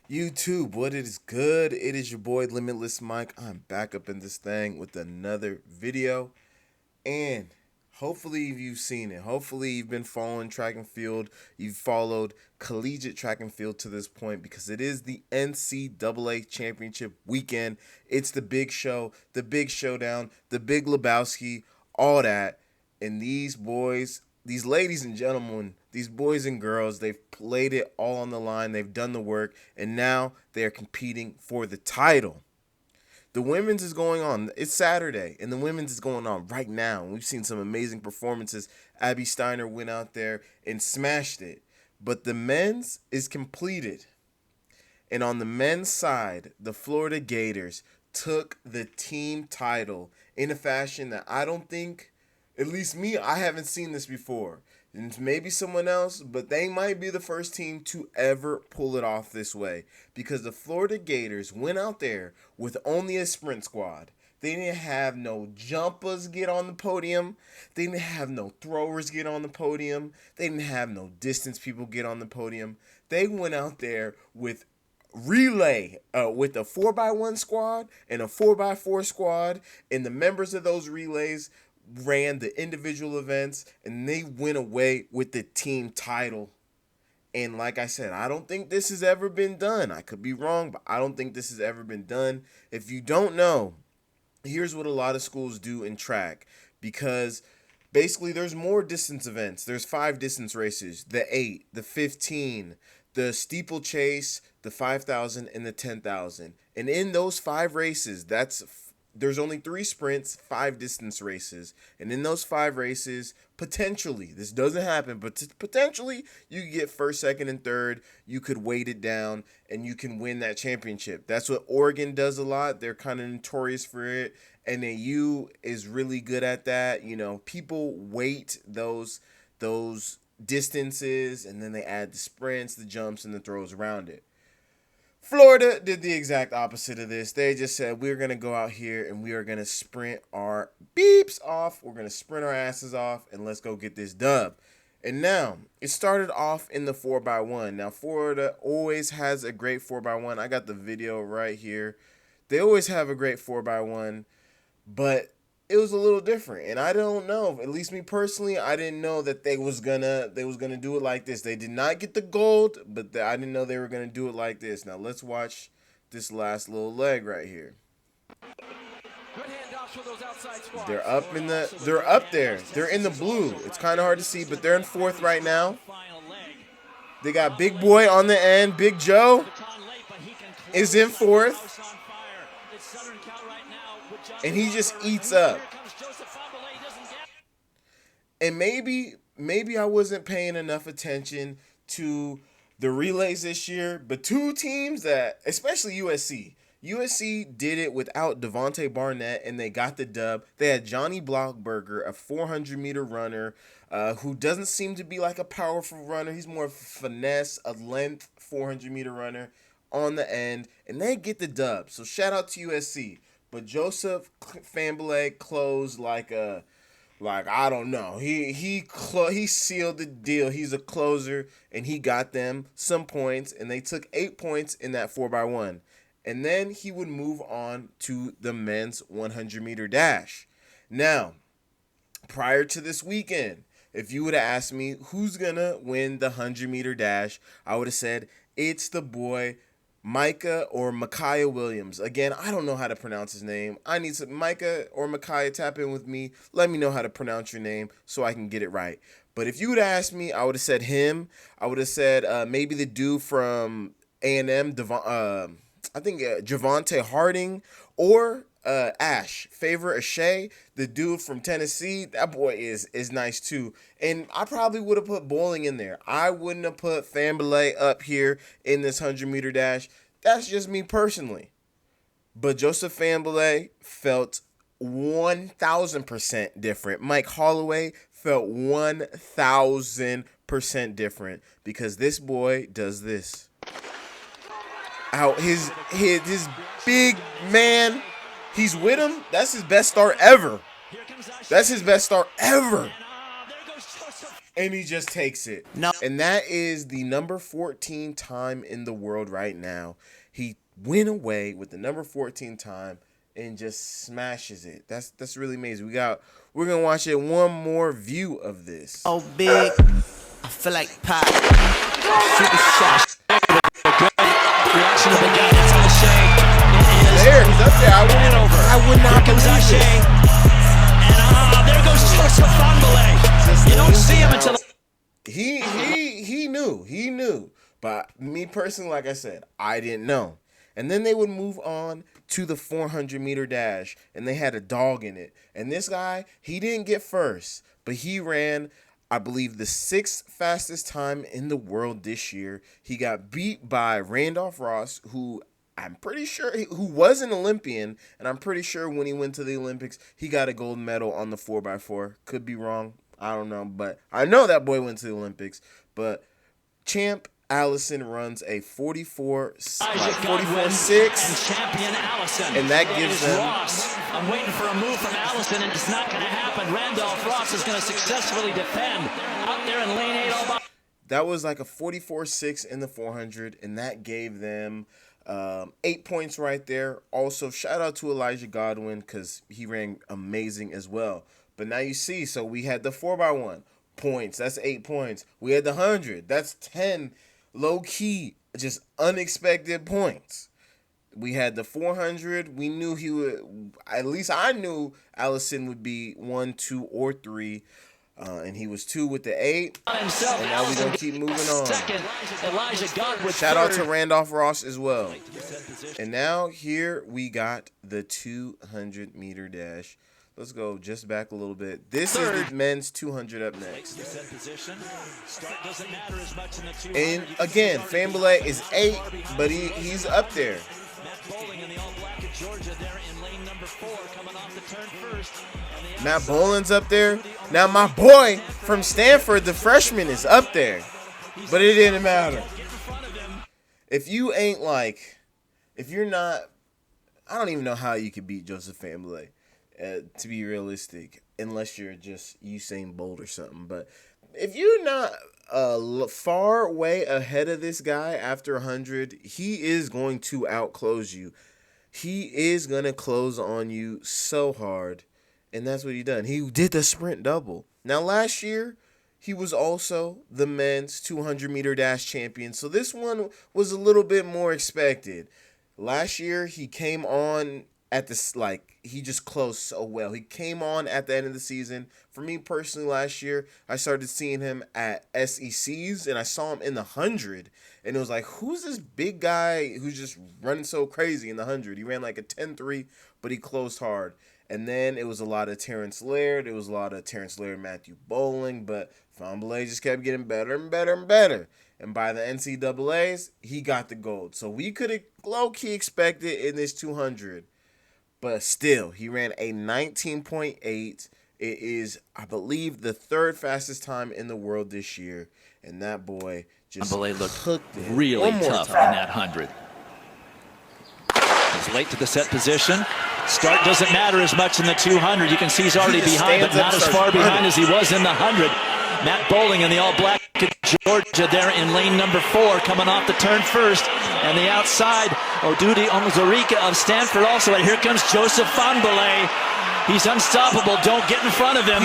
YouTube, what is good? It is your boy Limitless Mike. I'm back up in this thing with another video, and hopefully you've seen it. Hopefully you've been following track and field. You've followed collegiate track and field to this point because it is the NCAA championship weekend. It's the big show, the big showdown, the big Lebowski, all that. And these ladies and gentlemen, these boys and girls, they've played it all on the line. They've done the work, and now they are competing for the title. The women's is going on. It's Saturday, and the women's is going on right now. And we've seen some amazing performances. Abby Steiner went out there and smashed it. But the men's is completed. And on the men's side, the Florida Gators took the team title in a fashion that I don't think, at least me, I haven't seen this before. And maybe someone else, but they might be the first team to ever pull it off this way. Because the Florida Gators went out there with only a sprint squad. They didn't have no jumpers get on the podium. They didn't have no throwers get on the podium. They didn't have no distance people get on the podium. They went out there with with a 4x1 squad and a 4x4 squad, and the members of those relays ran the individual events, and they went away with the team title. And like I said, I don't think this has ever been done. I could be wrong, but I don't think this has ever been done. If you don't know, here's what a lot of schools do in track, because basically there's more distance events. There's 5 distance races, the 8, the 15, the steeplechase, the 5,000, and the 10,000. And in those 5 races, there's only 3 sprints, 5 distance races. And in those 5 races, potentially, this doesn't happen, but potentially you could get first, second, and third. You could weight it down, and you can win that championship. That's what Oregon does a lot. They're kind of notorious for it. NAU is really good at that. You know, people weight those distances, and then they add the sprints, the jumps, and the throws around it. Florida did the exact opposite of this. They just said, we're going to go out here and we are going to sprint our beeps off. We're going to sprint our asses off, and let's go get this dub. And now, it started off in the 4x1. Now, Florida always has a great 4x1. I got the video right here. They always have a great 4x1, but it was a little different. And I don't know, at least me personally, I didn't know that they was gonna do it like this. They did not get the gold, but I didn't know they were gonna do it like this. Now let's watch this last little leg right here. They're up there. They're in the blue. It's kind of hard to see, but they're in 4th right now. They got Big Boy on the end. Big Joe is in 4th. And he just eats up. And maybe I wasn't paying enough attention to the relays this year, but 2 teams that, especially USC did it without Devontae Barnett, and they got the dub. They had Johnny Blockberger, a 400-meter runner, who doesn't seem to be like a powerful runner. He's more of a finesse, a length 400-meter runner on the end, and they get the dub. So shout out to USC. But Joesph Fahnbulleh closed like I don't know. He sealed the deal. He's a closer, and he got them some points, and they took 8 points in that 4x1. And then he would move on to the men's 100-meter dash. Now, prior to this weekend, if you would have asked me who's going to win the 100-meter dash, I would have said it's the boy Micah or Micaiah Williams. Again, I don't know how to pronounce his name. I need some Micah or Micaiah, tap in with me. Let me know how to pronounce your name so I can get it right. But if you would have asked me, I would have said him. I would have said maybe the dude from A&M, I think Javante Harding, or Favor Ashay, the dude from Tennessee. That boy is nice too. And I probably would have put Bowling in there. I wouldn't have put Fahnbulleh up here in this 100-meter dash. That's just me personally. But Joesph Fahnbulleh felt 1,000% different. Mike Holloway felt 1,000% different, because this boy does this. Out his big man, he's with him. That's his best start ever. and he just takes it. No. And that is the number 14 time in the world right now. He went away with the number 14 time and just smashes it. That's really amazing. We're gonna watch it one more view of this. Oh, big. I feel like pop. Super shot. Reaction of the Gators on Shea. There, he's up there. I would not believe Shea. it. And there goes Joesph Fahnbulleh. You don't see him until He knew. But me personally, like I said, I didn't know. And then they would move on to the 400-meter dash, and they had a dog in it. And this guy, he didn't get first, but he ran, I believe, the 6th fastest time in the world this year. He got beat by Randolph Ross, who I'm pretty sure who was an Olympian, and I'm pretty sure when he went to the Olympics, he got a gold medal on the 4x4. Could be wrong. I don't know, but I know that boy went to the Olympics. But Champ Allison runs a 44.6, champion Allison. And that gives them. Ross. I'm waiting for a move from Allison, and it's not going to happen. Randolph Ross is going to successfully defend out there in lane 8 all by. That was like a 44.6 in the 400, and that gave them 8 points right there. Also, shout out to Elijah Godwin because he ran amazing as well. But now you see, so we had the 4x1 points. That's 8 points. We had the 100. That's 10 low-key, just unexpected points. We had the 400. We knew he would, at least I knew Allison would be 1, 2, or 3. And he was 2 with the 8. And now we're going to keep moving on. Shout out to Randolph Ross as well. And now here we got the 200-meter dash. Let's go just back a little bit. This is the men's 200 up next. And again, Fahnbulleh is 8, but he's up there. Matt Boland's up there. Now my boy from Stanford, the freshman, is up there. But it didn't matter. If you're not, I don't even know how you could beat Joesph Fahnbulleh. To be realistic, unless you're just Usain Bolt or something. But if you're not far way ahead of this guy after 100, he is going to outclose you. He is going to close on you so hard, and that's what he done. He did the sprint double. Now, last year, he was also the men's 200-meter dash champion, so this one was a little bit more expected. Last year, he came on at this, he just closed so well. He came on at the end of the season. For me personally, last year, I started seeing him at SECs, and I saw him in the 100, and it was like, who's this big guy who's just running so crazy in the 100? He ran like a 10.3, but he closed hard. And then it was a lot of Terrence Laird. It was a lot of Terrence Laird, Matthew Bowling, but Fahnbulleh just kept getting better and better and better. And by the NCAAs, he got the gold. So we could have low-key expected in this 200. But still, he ran a 19.8. It is, I believe, the 3rd fastest time in the world this year. And that boy just looked really tough in that 100. He's late to the set position. Start doesn't matter as much in the 200. You can see he's already behind, but not as far behind as he was in the 100. Matt Bowling in the all-black Georgia there in lane number 4, coming off the turn first. And the outside, Odudi Onwuzurike of Stanford also. And here comes Joesph Fahnbulleh. He's unstoppable. Don't get in front of him.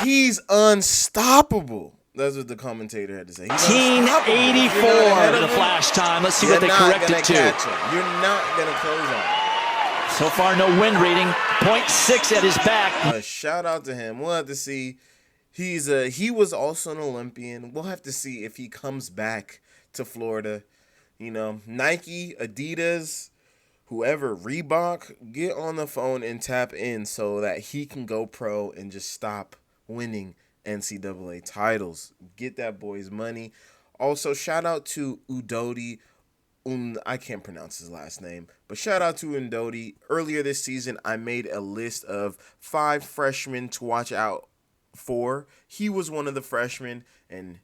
He's unstoppable. That's what the commentator had to say. 1984 the flash time. Let's see what they correct it to. You're not going to close on it. So far, no wind reading. 0.6 at his back. Shout out to him. We'll have to see. He was also an Olympian. We'll have to see if he comes back to Florida. You know, Nike, Adidas, whoever, Reebok, get on the phone and tap in so that he can go pro and just stop winning NCAA titles. Get that boy's money. Also, shout out to Udodi. I can't pronounce his last name, but shout out to Udodi. Earlier this season, I made a list of 5 freshmen to watch out for. He was one of the freshmen, and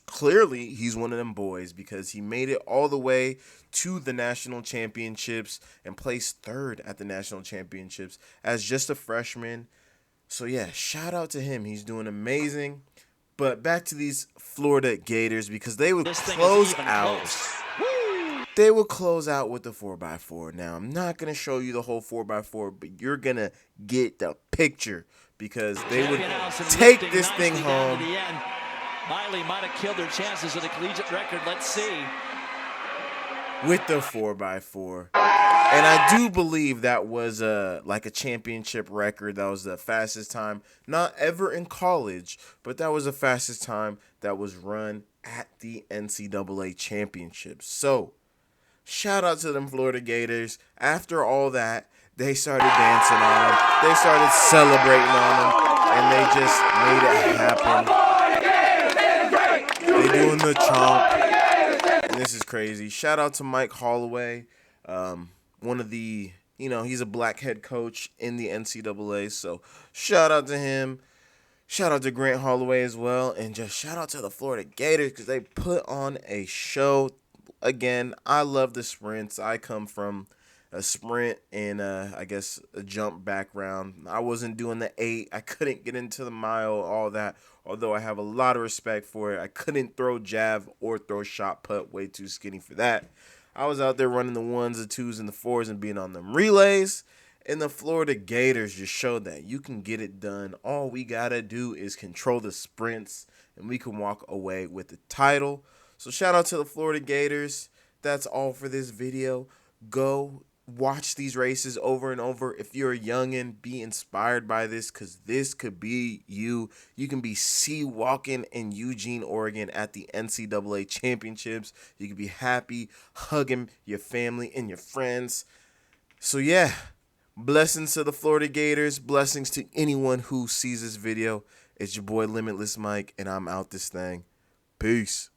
clearly he's one of them boys because he made it all the way to the national championships and placed 3rd at the national championships as just a freshman. So yeah, shout out to him. He's doing amazing. But back to these Florida Gators, because they would This thing is close even out. close. They will close out with the 4x4. Now, I'm not going to show you the whole 4x4, but you're going to get the picture because they would take this thing home. Miley might have killed their chances of the collegiate record. Let's see. With the 4x4. And I do believe that was like a championship record. That was the fastest time, not ever in college, but that was the fastest time that was run at the NCAA championships. So, shout out to them Florida Gators. After all that, they started dancing on them. They started celebrating on them. And they just made it happen. They doing the chomp. And this is crazy. Shout out to Mike Holloway. One of the, he's a black head coach in the NCAA. So shout out to him. Shout out to Grant Holloway as well. And just shout out to the Florida Gators because they put on a show. Again, I love the sprints. I come from a sprint and I guess a jump background. I wasn't doing the 8. I couldn't get into the mile, all that. Although I have a lot of respect for it. I couldn't throw jab or throw shot put. Way too skinny for that. I was out there running the 1s, the 2s, and the 4s and being on them relays. And the Florida Gators just showed that you can get it done. All we got to do is control the sprints and we can walk away with the title. So shout out to the Florida Gators. That's all for this video. Go watch these races over and over. If you're a youngin', be inspired by this because this could be you. You can be walking in Eugene, Oregon at the NCAA championships. You can be happy, hugging your family and your friends. So yeah, blessings to the Florida Gators. Blessings to anyone who sees this video. It's your boy Limitless Mike, and I'm out this thing. Peace.